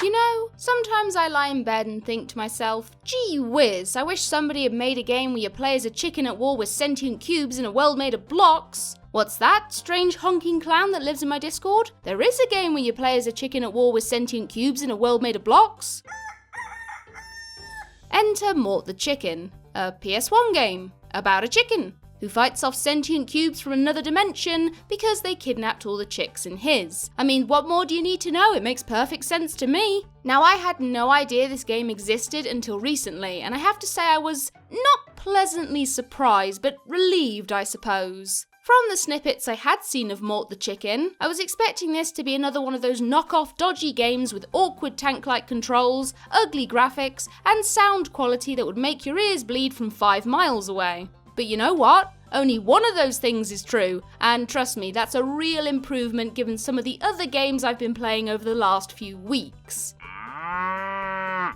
You know, sometimes I lie in bed and think to myself, gee whiz, I wish somebody had made a game where you play as a chicken at war with sentient cubes in a world made of blocks. What's that, strange honking clown that lives in my Discord? There is a game where you play as a chicken at war with sentient cubes in a world made of blocks? Enter Mort the Chicken, a PS1 game about a chicken who fights off sentient cubes from another dimension because they kidnapped all the chicks in his. I mean, what more do you need to know? It makes perfect sense to me. Now, I had no idea this game existed until recently, and I have to say I was not pleasantly surprised, but relieved, I suppose. From the snippets I had seen of Mort the Chicken, I was expecting this to be another one of those knockoff dodgy games with awkward tank-like controls, ugly graphics, and sound quality that would make your ears bleed from 5 miles away. But you know what? Only one of those things is true, and trust me, that's a real improvement given some of the other games I've been playing over the last few weeks.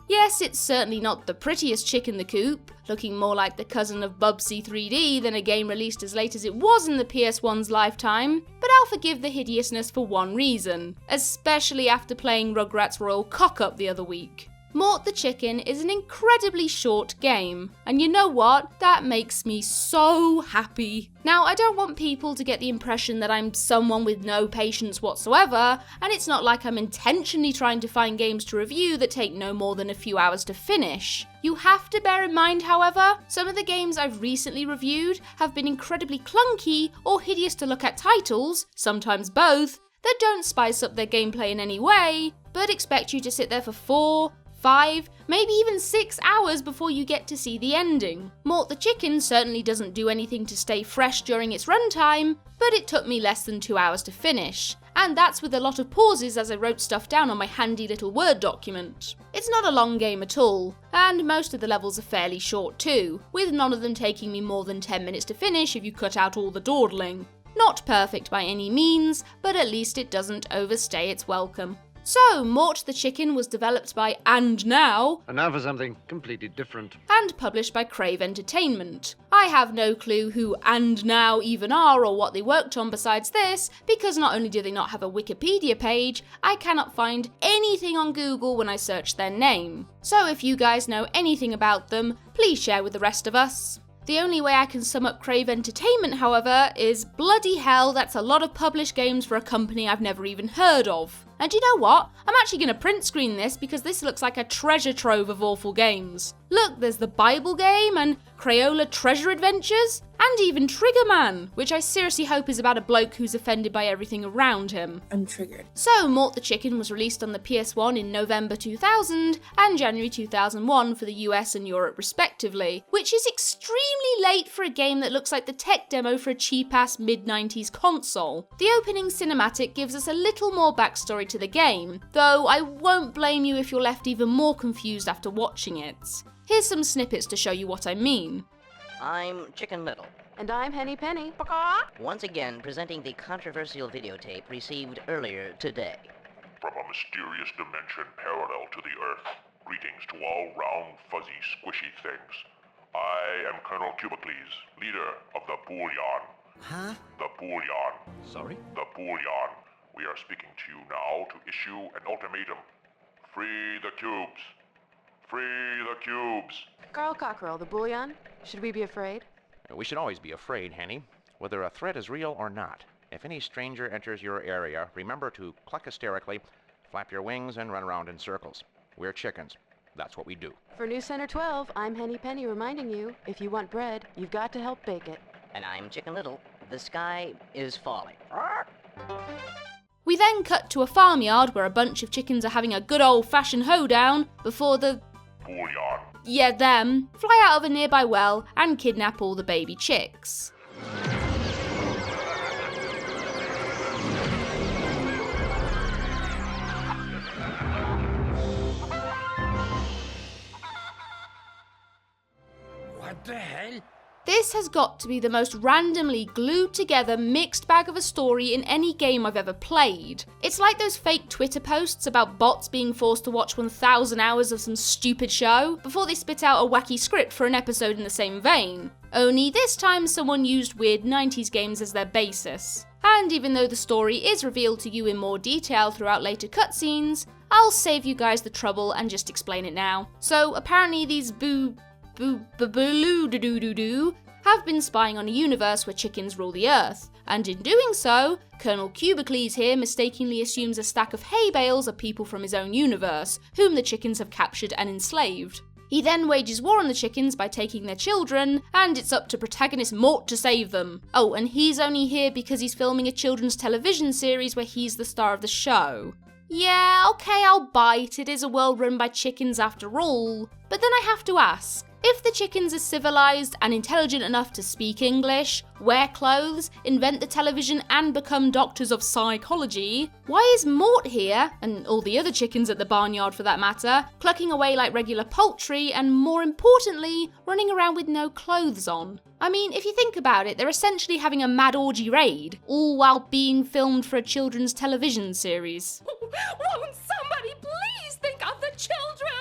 Yes, it's certainly not the prettiest chick in the coop, looking more like the cousin of Bubsy 3D than a game released as late as it was in the PS1's lifetime, but I'll forgive the hideousness for one reason, especially after playing Rugrats Royal Cock-Up the other week. Mort the Chicken is an incredibly short game, and you know what? That makes me so happy. Now, I don't want people to get the impression that I'm someone with no patience whatsoever, and it's not like I'm intentionally trying to find games to review that take no more than a few hours to finish. You have to bear in mind, however, some of the games I've recently reviewed have been incredibly clunky or hideous to look at titles, sometimes both, that don't spice up their gameplay in any way, but expect you to sit there for 4, 5, maybe even 6 hours before you get to see the ending. Mort the Chicken certainly doesn't do anything to stay fresh during its runtime, but it took me less than 2 hours to finish, and that's with a lot of pauses as I wrote stuff down on my handy little Word document. It's not a long game at all, and most of the levels are fairly short too, with none of them taking me more than 10 minutes to finish if you cut out all the dawdling. Not perfect by any means, but at least it doesn't overstay its welcome. So, Mort the Chicken was developed by AndNow, and now for something completely different, and published by Crave Entertainment. I have no clue who AndNow even are or what they worked on besides this, because not only do they not have a Wikipedia page, I cannot find anything on Google when I search their name. So if you guys know anything about them, please share with the rest of us. The only way I can sum up Crave Entertainment, however, is bloody hell, that's a lot of published games for a company I've never even heard of. And you know what? I'm actually going to print screen this because this looks like a treasure trove of awful games. Look, there's the Bible game and Crayola Treasure Adventures, and even Trigger Man, which I seriously hope is about a bloke who's offended by everything around him. I'm triggered. So, Mort the Chicken was released on the PS1 in November 2000 and January 2001 for the US and Europe respectively, which is extremely late for a game that looks like the tech demo for a cheap-ass mid-90s console. The opening cinematic gives us a little more backstory to the game, though I won't blame you if you're left even more confused after watching it. Here's some snippets to show you what I mean. I'm Chicken Little. And I'm Henny Penny. Once again presenting the controversial videotape received earlier today. From a mysterious dimension parallel to the Earth, greetings to all round, fuzzy, squishy things. I am Colonel Cubicles, leader of the Boolyon. Huh? The Boolyon. Sorry? The Boolyon. We are speaking to you now to issue an ultimatum. Free the cubes. Free the cubes. Carl Cockrell, the Boolyon. Should we be afraid? We should always be afraid, Henny, whether a threat is real or not. If any stranger enters your area, remember to cluck hysterically, flap your wings, and run around in circles. We're chickens. That's what we do. For News Center 12, I'm Henny Penny reminding you, if you want bread, you've got to help bake it. And I'm Chicken Little. The sky is falling. We then cut to a farmyard where a bunch of chickens are having a good old-fashioned hoedown before the Boolyon. yeah, them, fly out of a nearby well and kidnap all the baby chicks. What the hell? This has got to be the most randomly glued together mixed bag of a story in any game I've ever played. It's like those fake Twitter posts about bots being forced to watch 1,000 hours of some stupid show before they spit out a wacky script for an episode in the same vein. Only this time someone used weird 90s games as their basis. and even though the story is revealed to you in more detail throughout later cutscenes, I'll save you guys the trouble and just explain it now. So apparently these Booloo have been spying on a universe where chickens rule the earth, and in doing so, Colonel Cubicles here mistakenly assumes a stack of hay bales are people from his own universe, whom the chickens have captured and enslaved. He then wages war on the chickens by taking their children, and it's up to protagonist Mort to save them. Oh, and he's only here because he's filming a children's television series where he's the star of the show. Yeah, okay, I'll bite, it is a world run by chickens after all. But then I have to ask, if the chickens are civilized and intelligent enough to speak English, wear clothes, invent the television and become doctors of psychology, why is Mort here, and all the other chickens at the barnyard for that matter, clucking away like regular poultry and more importantly, running around with no clothes on? I mean, if you think about it, they're essentially having a mad orgy raid, all while being filmed for a children's television series. Won't somebody please think of the children?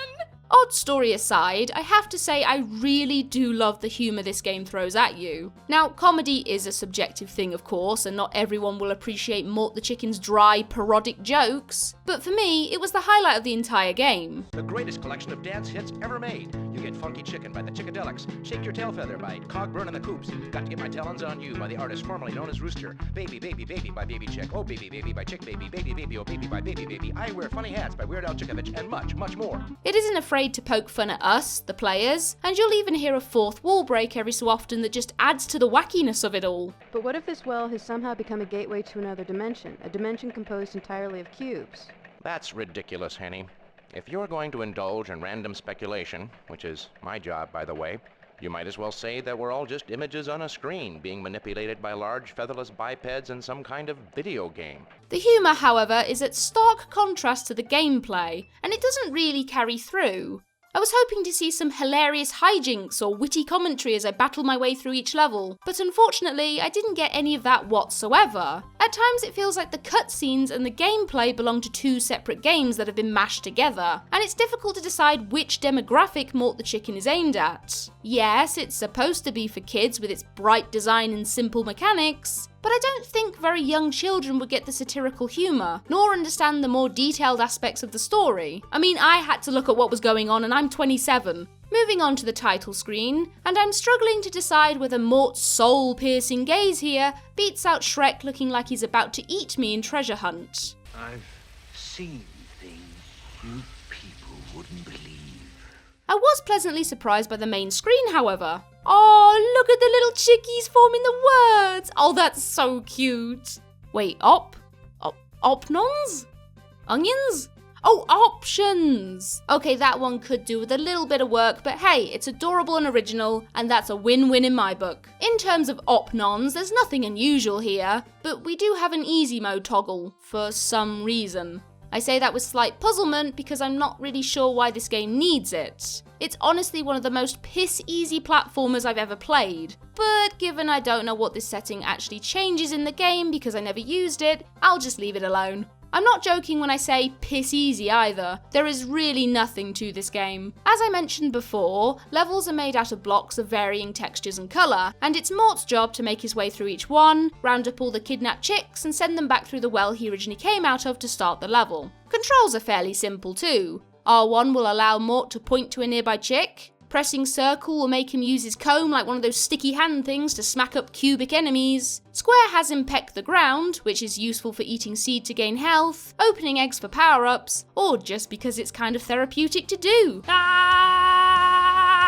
Odd story aside, I have to say I really do love the humour this game throws at you. Now, comedy is a subjective thing of course, and not everyone will appreciate Mort the Chicken's dry, parodic jokes, but for me, it was the highlight of the entire game. The greatest collection of dance hits ever made. You get Funky Chicken by the Chickadelics, Shake Your Tail Feather by Cogburn and the Coops, Got to Get My Talons on You by the artist formerly known as Rooster, Baby Baby Baby by Baby Chick, Oh Baby Baby by Chick Baby, Baby Baby Oh Baby by Baby Baby, I Wear Funny Hats by Weird Al Yankovic, and much, much more. It isn't afraid to poke fun at us, the players, and you'll even hear a fourth wall break every so often that just adds to the wackiness of it all. But what if this well has somehow become a gateway to another dimension, a dimension composed entirely of cubes? That's ridiculous, Henny. If you're going to indulge in random speculation, which is my job, by the way, you might as well say that we're all just images on a screen being manipulated by large featherless bipeds in some kind of video game. The humour, however, is at stark contrast to the gameplay, and it doesn't really carry through. I was hoping to see some hilarious hijinks or witty commentary as I battled my way through each level, but unfortunately I didn't get any of that whatsoever. At times it feels like the cutscenes and the gameplay belong to two separate games that have been mashed together, and it's difficult to decide which demographic Mort the Chicken is aimed at. Yes, it's supposed to be for kids with its bright design and simple mechanics, but I don't think very young children would get the satirical humour, nor understand the more detailed aspects of the story. I mean, I had to look at what was going on and I'm 27. Moving on to the title screen, and I'm struggling to decide whether Mort's soul-piercing gaze here beats out Shrek looking like he's about to eat me in Treasure Hunt. I've seen things you people wouldn't believe. I was pleasantly surprised by the main screen, however. Oh, look at the little chickies forming the words! Oh, that's so cute. Wait, opnons? Onions? Oh, options! Okay, that one could do with a little bit of work, but hey, it's adorable and original, and that's a win-win in my book. In terms of opnons, there's nothing unusual here, but we do have an easy mode toggle, for some reason. I say that with slight puzzlement because I'm not really sure why this game needs it. It's honestly one of the most piss-easy platformers I've ever played, but given I don't know what this setting actually changes in the game because I never used it, I'll just leave it alone. I'm not joking when I say piss easy either, there is really nothing to this game. As I mentioned before, levels are made out of blocks of varying textures and colour, and it's Mort's job to make his way through each one, round up all the kidnapped chicks and send them back through the well he originally came out of to start the level. Controls are fairly simple too. R1 will allow Mort to point to a nearby chick. Pressing circle will make him use his comb like one of those sticky hand things to smack up cubic enemies. Square has him peck the ground, which is useful for eating seed to gain health, opening eggs for power-ups, or just because it's kind of therapeutic to do.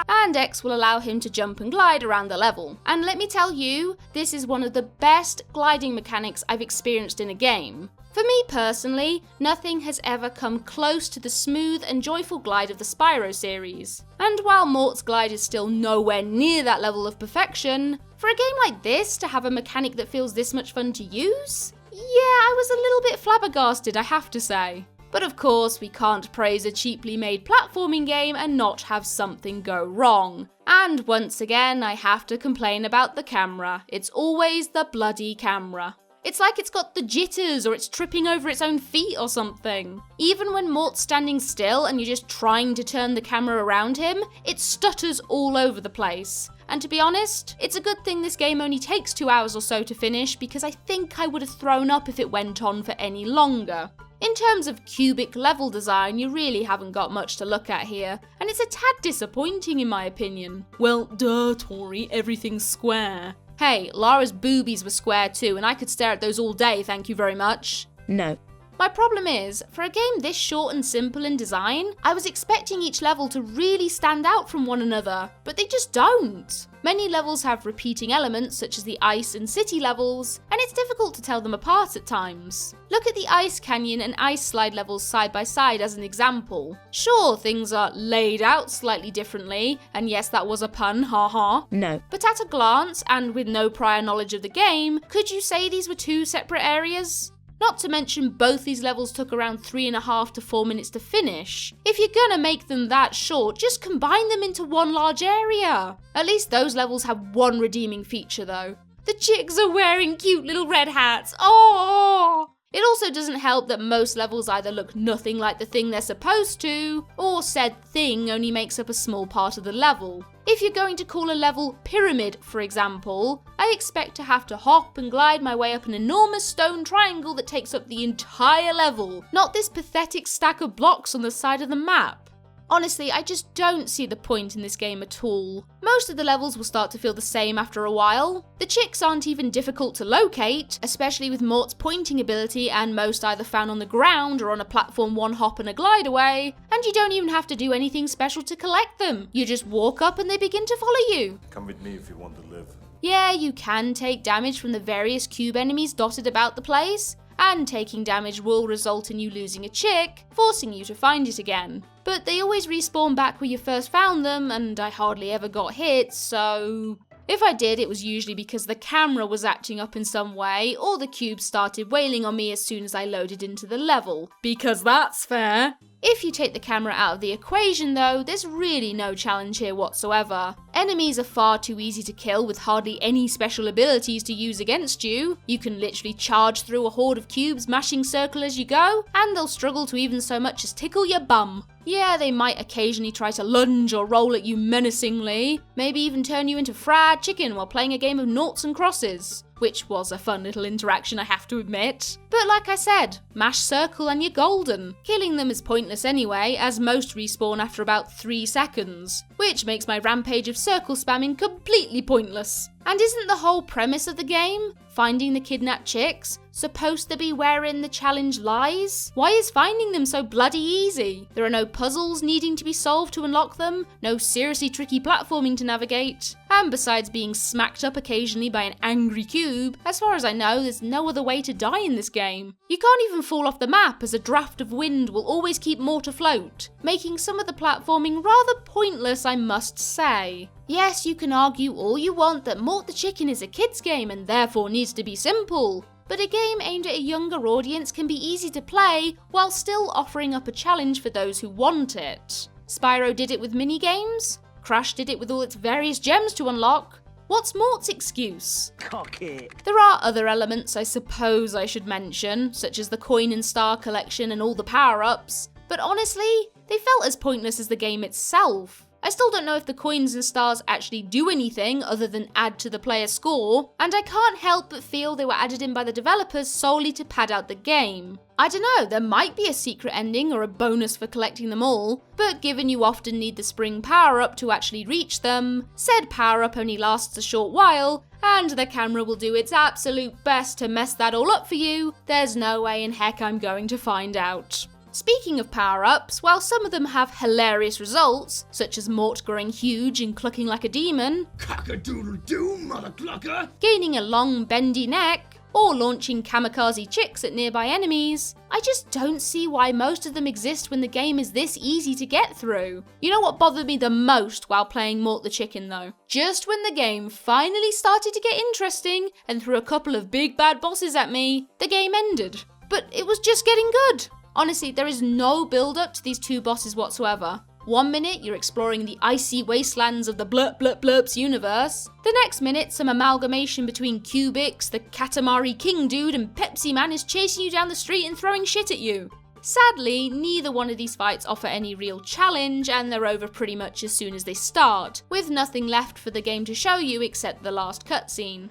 And X will allow him to jump and glide around the level. And let me tell you, this is one of the best gliding mechanics I've experienced in a game. For me personally, nothing has ever come close to the smooth and joyful glide of the Spyro series. And while Mort's glide is still nowhere near that level of perfection, for a game like this to have a mechanic that feels this much fun to use? Yeah, I was a little bit flabbergasted, I have to say. But of course, we can't praise a cheaply made platforming game and not have something go wrong. And once again, I have to complain about the camera. It's always the bloody camera. It's like it's got the jitters or it's tripping over its own feet or something. Even when Mort's standing still and you're just trying to turn the camera around him, it stutters all over the place. And to be honest, it's a good thing this game only takes 2 hours or so to finish, because I think I would have thrown up if it went on for any longer. In terms of cubic level design, you really haven't got much to look at here, and it's a tad disappointing in my opinion. Well, duh, Tori, everything's square. Hey, Lara's boobies were square too, and I could stare at those all day, thank you very much. No. My problem is, for a game this short and simple in design, I was expecting each level to really stand out from one another, but they just don't. Many levels have repeating elements such as the ice and city levels, and it's difficult to tell them apart at times. Look at the ice canyon and ice slide levels side by side as an example. Sure, things are laid out slightly differently, and yes, that was a pun, haha. No. But at a glance, and with no prior knowledge of the game, could you say these were two separate areas? Not to mention both these levels took around 3.5 to 4 minutes to finish. If you're gonna make them that short, just combine them into one large area. At least those levels have one redeeming feature though. The chicks are wearing cute little red hats. Oh! It also doesn't help that most levels either look nothing like the thing they're supposed to, or said thing only makes up a small part of the level. If you're going to call a level Pyramid, for example, I expect to have to hop and glide my way up an enormous stone triangle that takes up the entire level, not this pathetic stack of blocks on the side of the map. Honestly, I just don't see the point in this game at all. Most of the levels will start to feel the same after a while. The chicks aren't even difficult to locate, especially with Mort's pointing ability, and most either found on the ground or on a platform one hop and a glide away, and you don't even have to do anything special to collect them. You just walk up and they begin to follow you. Come with me if you want to live. Yeah, you can take damage from the various cube enemies dotted about the place, and taking damage will result in you losing a chick, forcing you to find it again. But they always respawn back where you first found them, and I hardly ever got hit, so... If I did, it was usually because the camera was acting up in some way, or the cubes started wailing on me as soon as I loaded into the level. Because that's fair. If you take the camera out of the equation though, there's really no challenge here whatsoever. Enemies are far too easy to kill with hardly any special abilities to use against you. You can literally charge through a horde of cubes, mashing circle as you go, and they'll struggle to even so much as tickle your bum. Yeah, they might occasionally try to lunge or roll at you menacingly, maybe even turn you into fried chicken while playing a game of noughts and crosses. Which was a fun little interaction, I have to admit. But like I said, mash circle and you're golden. Killing them is pointless anyway, as most respawn after about 3 seconds, which makes my rampage of circle spamming completely pointless. And isn't the whole premise of the game, finding the kidnapped chicks, supposed to be wherein the challenge lies? Why is finding them so bloody easy? There are no puzzles needing to be solved to unlock them, no seriously tricky platforming to navigate, and besides being smacked up occasionally by an angry cube, as far as I know, there's no other way to die in this game. You can't even fall off the map, as a draft of wind will always keep Mort afloat, making some of the platforming rather pointless, I must say. Yes, you can argue all you want that Mort the Chicken is a kids game and therefore needs to be simple, but a game aimed at a younger audience can be easy to play while still offering up a challenge for those who want it. Spyro did it with minigames, Crash did it with all its various gems to unlock. What's Mort's excuse? Cock it. There are other elements I suppose I should mention, such as the coin and star collection and all the power-ups, but honestly, they felt as pointless as the game itself. I still don't know if the coins and stars actually do anything other than add to the player's score, and I can't help but feel they were added in by the developers solely to pad out the game. I don't know, there might be a secret ending or a bonus for collecting them all, but given you often need the spring power-up to actually reach them, said power-up only lasts a short while, and the camera will do its absolute best to mess that all up for you, there's no way in heck I'm going to find out. Speaking of power-ups, while some of them have hilarious results, such as Mort growing huge and clucking like a demon, cock-a-doodle-doo, mother clucker, gaining a long bendy neck, or launching kamikaze chicks at nearby enemies, I just don't see why most of them exist when the game is this easy to get through. You know what bothered me the most while playing Mort the Chicken though? Just when the game finally started to get interesting and threw a couple of big bad bosses at me, the game ended. But it was just getting good. Honestly, there is no build-up to these two bosses whatsoever. One minute you're exploring the icy wastelands of the blurp blurp blurps universe. The next minute some amalgamation between Cubicles, the Katamari King dude and Pepsi Man is chasing you down the street and throwing shit at you. Sadly, neither one of these fights offer any real challenge and they're over pretty much as soon as they start, with nothing left for the game to show you except the last cutscene.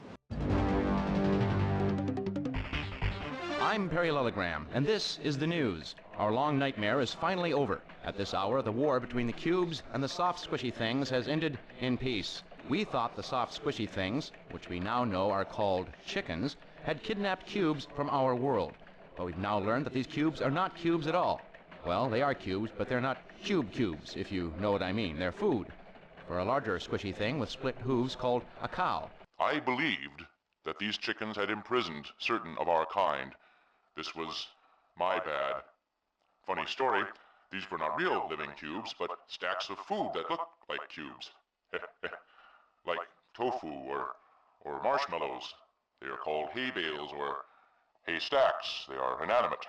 I'm Parallelogram, and this is the news. Our long nightmare is finally over. At this hour, the war between the cubes and the soft squishy things has ended in peace. We thought the soft squishy things, which we now know are called chickens, had kidnapped cubes from our world. But we've now learned that these cubes are not cubes at all. Well, they are cubes, but they're not cubes, if you know what I mean. They're food for a larger squishy thing with split hooves called a cow. I believed that these chickens had imprisoned certain of our kind. This was my bad. Funny story, these were not real living cubes, but stacks of food that looked like cubes. Like tofu or marshmallows. They are called hay bales or haystacks. They are inanimate,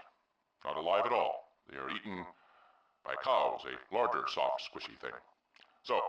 not alive at all. They are eaten by cows, a larger, soft, squishy thing. So,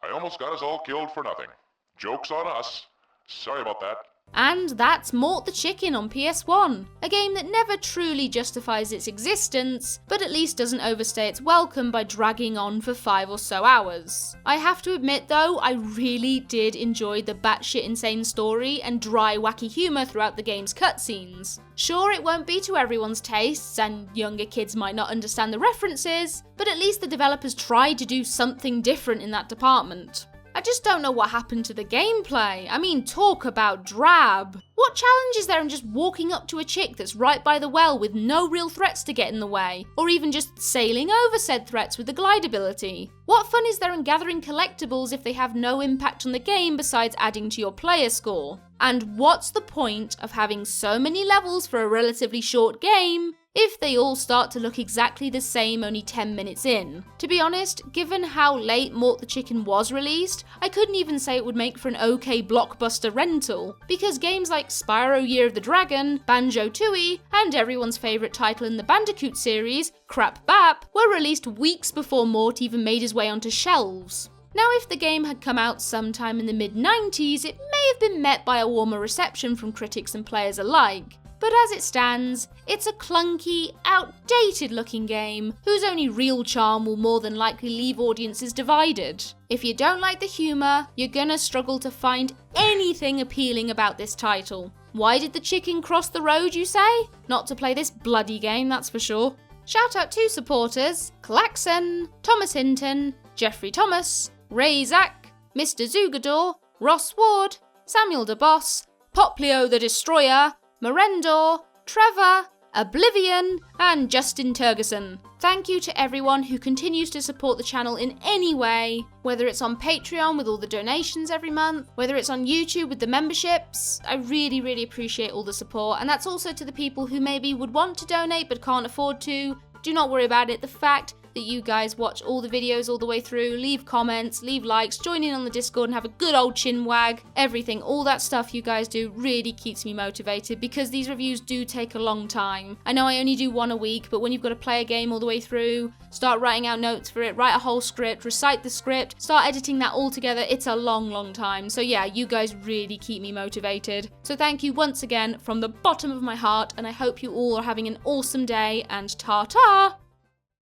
I almost got us all killed for nothing. Joke's on us. Sorry about that. And that's Mort the Chicken on PS1, a game that never truly justifies its existence, but at least doesn't overstay its welcome by dragging on for 5 or so hours. I have to admit though, I really did enjoy the batshit insane story and dry wacky humour throughout the game's cutscenes. Sure, it won't be to everyone's tastes, and younger kids might not understand the references, but at least the developers tried to do something different in that department. I just don't know what happened to the gameplay. I mean, talk about drab. What challenge is there in just walking up to a chick that's right by the well with no real threats to get in the way? Or even just sailing over said threats with the glide ability? What fun is there in gathering collectibles if they have no impact on the game besides adding to your player score? And what's the point of having so many levels for a relatively short game if they all start to look exactly the same only 10 minutes in? To be honest, given how late Mort the Chicken was released, I couldn't even say it would make for an okay blockbuster rental, because games like Spyro Year of the Dragon, Banjo-Tooie, and everyone's favourite title in the Bandicoot series, Crap Bap, were released weeks before Mort even made his way onto shelves. Now, if the game had come out sometime in the mid-90s, it may have been met by a warmer reception from critics and players alike. But as it stands, it's a clunky, outdated looking game whose only real charm will more than likely leave audiences divided. If you don't like the humour, you're gonna struggle to find anything appealing about this title. Why did the chicken cross the road, you say? Not to play this bloody game, that's for sure. Shout out to supporters: Klaxon, Thomas Hinton, Jeffrey Thomas, Ray Zack, Mr. Zugador, Ross Ward, Samuel DeBoss, Poplio the Destroyer, Merendor, Trevor, Oblivion, and Justin Turgeson. Thank you to everyone who continues to support the channel in any way, whether it's on Patreon with all the donations every month, whether it's on YouTube with the memberships. I really appreciate all the support, and that's also to the people who maybe would want to donate but can't afford to. Do not worry about it. The fact that you guys watch all the videos all the way through, leave comments, leave likes, join in on the Discord and have a good old chin wag, everything, all that stuff you guys do really keeps me motivated, because these reviews do take a long time. I know I only do one a week, but when you've got to play a game all the way through, start writing out notes for it, write a whole script, recite the script, start editing that all together, it's a long time. So yeah, you guys really keep me motivated. So thank you once again from the bottom of my heart, and I hope you all are having an awesome day, and ta-ta!